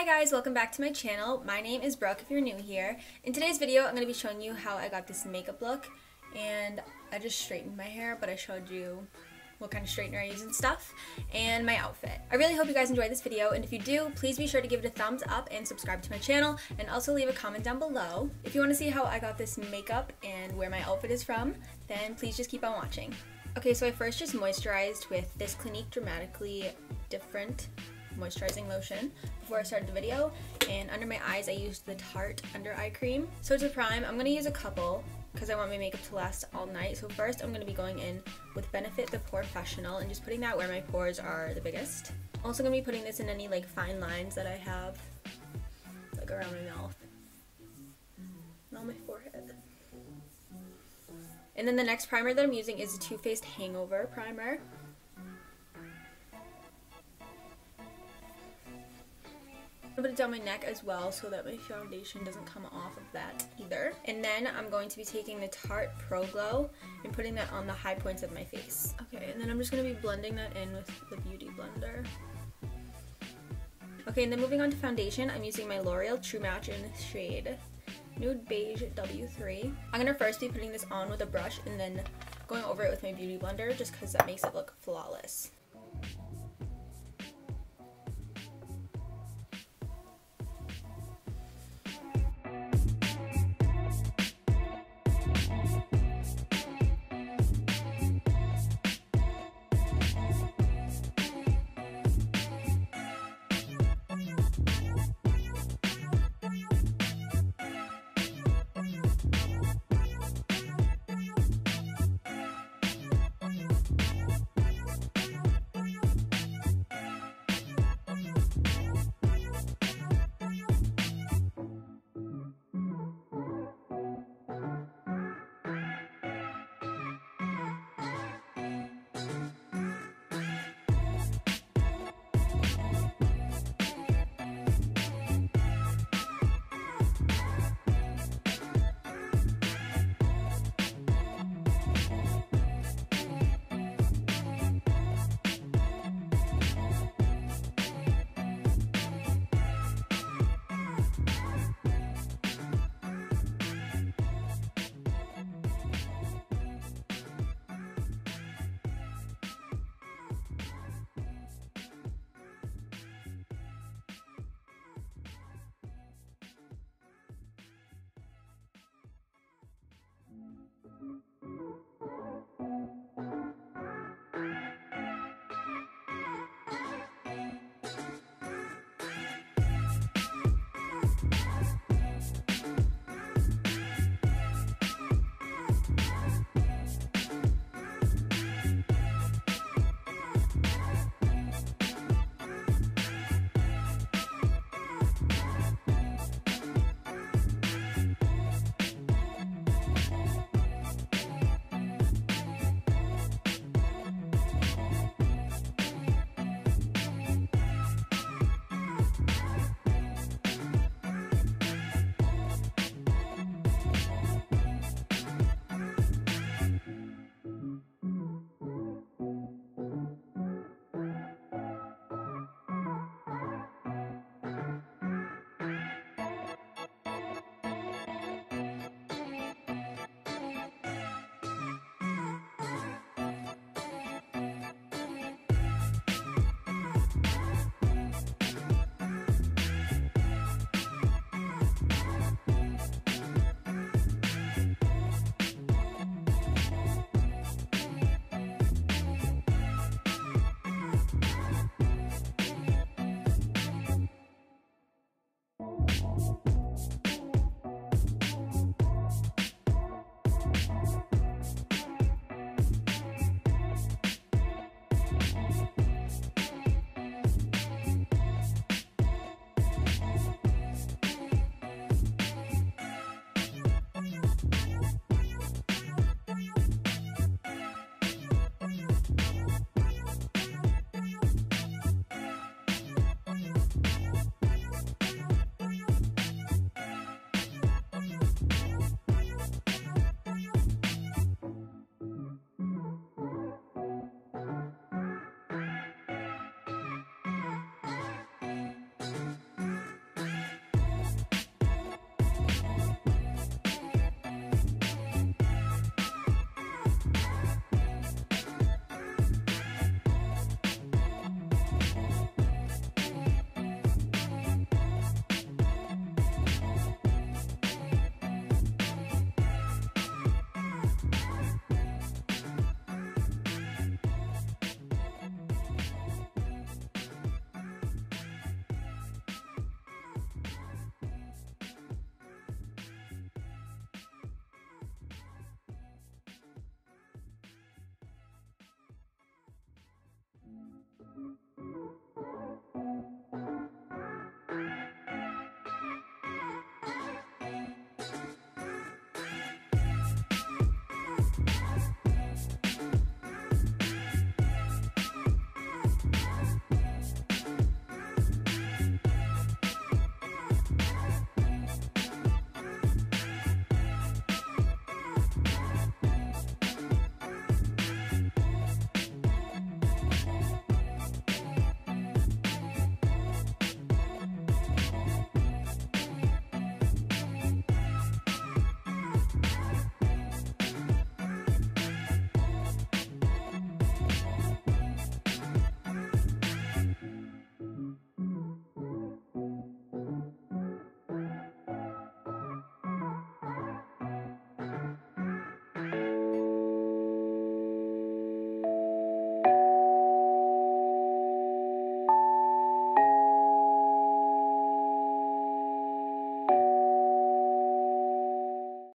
Hi guys, welcome back to my channel. My name is Brooke if you're new here. In today's video, I'm going to be showing you how I got this makeup look, and I just straightened my hair, but I showed you what kind of straightener I use and stuff, and my outfit. I really hope you guys enjoyed this video, and if you do, please be sure to give it a thumbs up and subscribe to my channel, and also leave a comment down below. If you want to see how I got this makeup and where my outfit is from, then please just keep on watching. Okay, so I first just moisturized with this Clinique Dramatically Different moisturizing lotion before I started the video, and under my eyes I used the Tarte under eye cream. So to prime, I'm going to use a couple because I want my makeup to last all night. So first I'm going to be going in with Benefit the Porefessional and just putting that where my pores are the biggest. I'm also going to be putting this in any like fine lines that I have like around my mouth and on my forehead. And then the next primer that I'm using is the Too Faced Hangover primer. I'm going to put it down my neck as well so that my foundation doesn't come off of that either. And then I'm going to be taking the Tarte Pro Glow and putting that on the high points of my face. Okay, and then I'm just going to be blending that in with the Beauty Blender. Okay, and then moving on to foundation, I'm using my L'Oreal True Match in the shade Nude Beige W3. I'm going to first be putting this on with a brush and then going over it with my Beauty Blender just because that makes it look flawless.